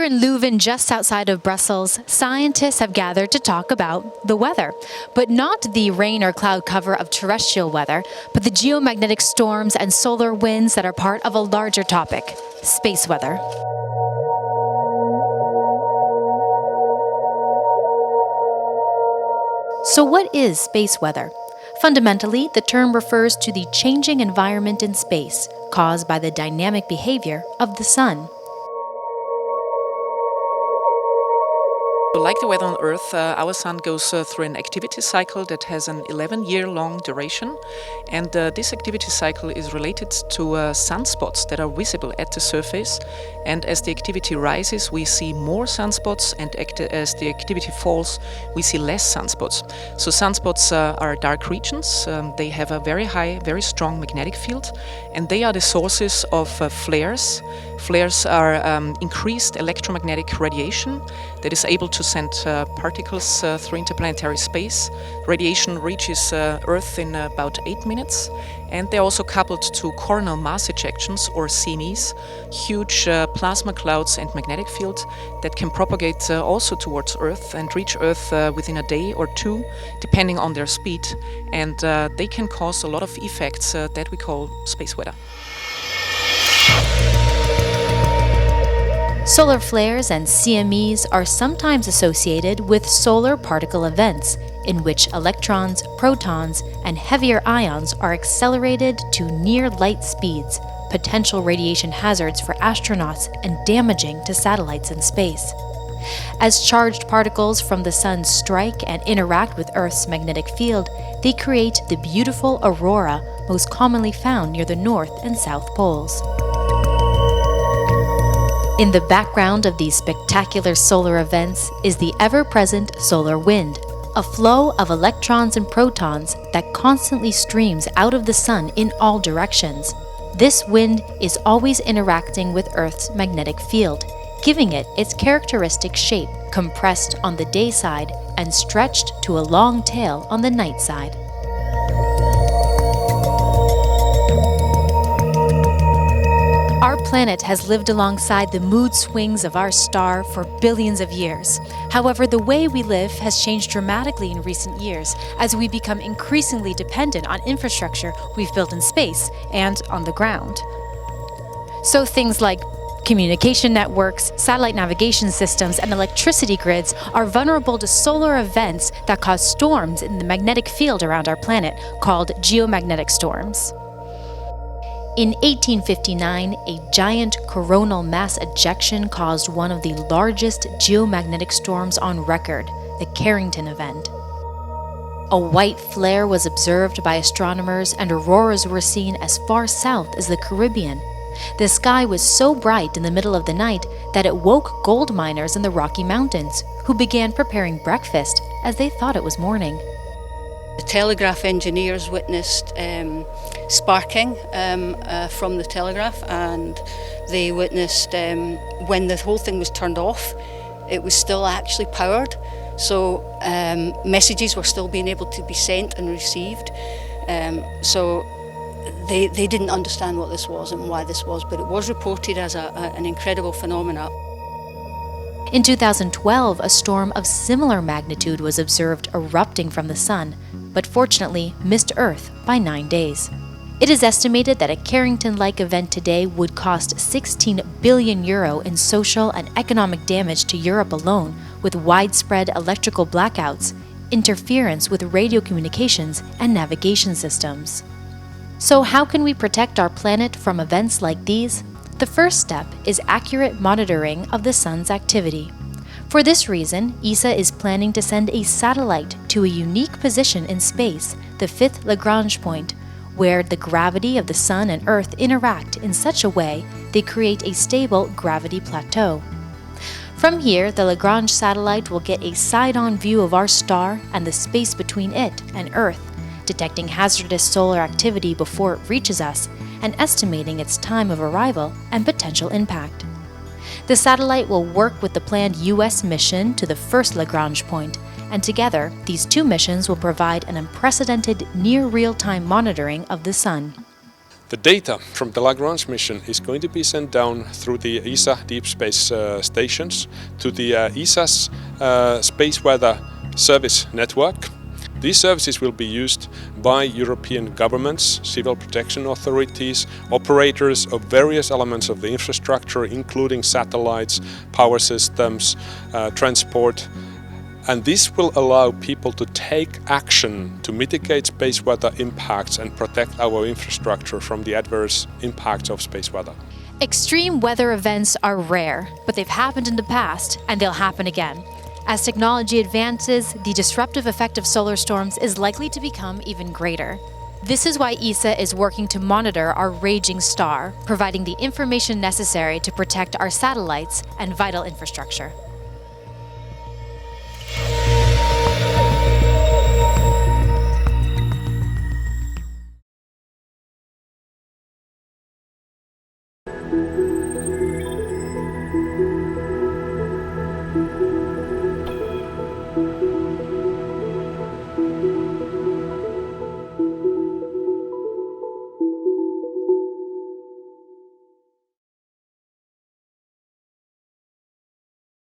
Here in Leuven, just outside of Brussels, scientists have gathered to talk about the weather. But not the rain or cloud cover of terrestrial weather, but the geomagnetic storms and solar winds that are part of a larger topic, space weather. So what is space weather? Fundamentally, the term refers to the changing environment in space caused by the dynamic behavior of the sun. Like the weather on Earth, our sun goes through an activity cycle that has an 11-year-long duration, and this activity cycle is related to sunspots that are visible at the surface. And as the activity rises, we see more sunspots, and as the activity falls, we see less sunspots. So sunspots are dark regions. They have a very high, very strong magnetic field, and they are the sources of flares. Flares are increased electromagnetic radiation that is able to send particles through interplanetary space. Radiation reaches Earth in about 8 minutes, and they're also coupled to coronal mass ejections, or CMEs, huge plasma clouds and magnetic field that can propagate also towards Earth and reach Earth within a day or two, depending on their speed, and they can cause a lot of effects that we call space weather. Solar flares and CMEs are sometimes associated with solar particle events, in which electrons, protons, and heavier ions are accelerated to near light speeds, potential radiation hazards for astronauts and damaging to satellites in space. As charged particles from the sun strike and interact with Earth's magnetic field, they create the beautiful aurora most commonly found near the North and South poles. In the background of these spectacular solar events is the ever-present solar wind, a flow of electrons and protons that constantly streams out of the sun in all directions. This wind is always interacting with Earth's magnetic field, giving it its characteristic shape, compressed on the day side and stretched to a long tail on the night side. Our planet has lived alongside the mood swings of our star for billions of years. However, the way we live has changed dramatically in recent years as we become increasingly dependent on infrastructure we've built in space and on the ground. So things like communication networks, satellite navigation systems, and electricity grids are vulnerable to solar events that cause storms in the magnetic field around our planet, called geomagnetic storms. In 1859, a giant coronal mass ejection caused one of the largest geomagnetic storms on record, the Carrington event. A white flare was observed by astronomers, and auroras were seen as far south as the Caribbean. The sky was so bright in the middle of the night that it woke gold miners in the Rocky Mountains, who began preparing breakfast as they thought it was morning. The telegraph engineers witnessed sparking from the telegraph, and they witnessed when the whole thing was turned off, it was still actually powered, so messages were still being able to be sent and received. So they didn't understand what this was and why this was, but it was reported as an incredible phenomenon. In 2012, a storm of similar magnitude was observed erupting from the sun, but fortunately missed Earth by 9 days. It is estimated that a Carrington-like event today would cost €16 billion in social and economic damage to Europe alone, with widespread electrical blackouts, interference with radio communications and navigation systems. So how can we protect our planet from events like these? The first step is accurate monitoring of the sun's activity. For this reason, ESA is planning to send a satellite to a unique position in space, the fifth Lagrange point, where the gravity of the sun and Earth interact in such a way they create a stable gravity plateau. From here, the Lagrange satellite will get a side-on view of our star and the space between it and Earth, detecting hazardous solar activity before it reaches us and estimating its time of arrival and potential impact. The satellite will work with the planned U.S. mission to the first Lagrange point, and together, these two missions will provide an unprecedented near real-time monitoring of the sun. The data from the Lagrange mission is going to be sent down through the ESA deep space stations to the ESA's space weather service network. These services will be used by European governments, civil protection authorities, operators of various elements of the infrastructure, including satellites, power systems, transport. And this will allow people to take action to mitigate space weather impacts and protect our infrastructure from the adverse impacts of space weather. Extreme weather events are rare, but they've happened in the past, and they'll happen again. As technology advances, the disruptive effect of solar storms is likely to become even greater. This is why ESA is working to monitor our raging star, providing the information necessary to protect our satellites and vital infrastructure.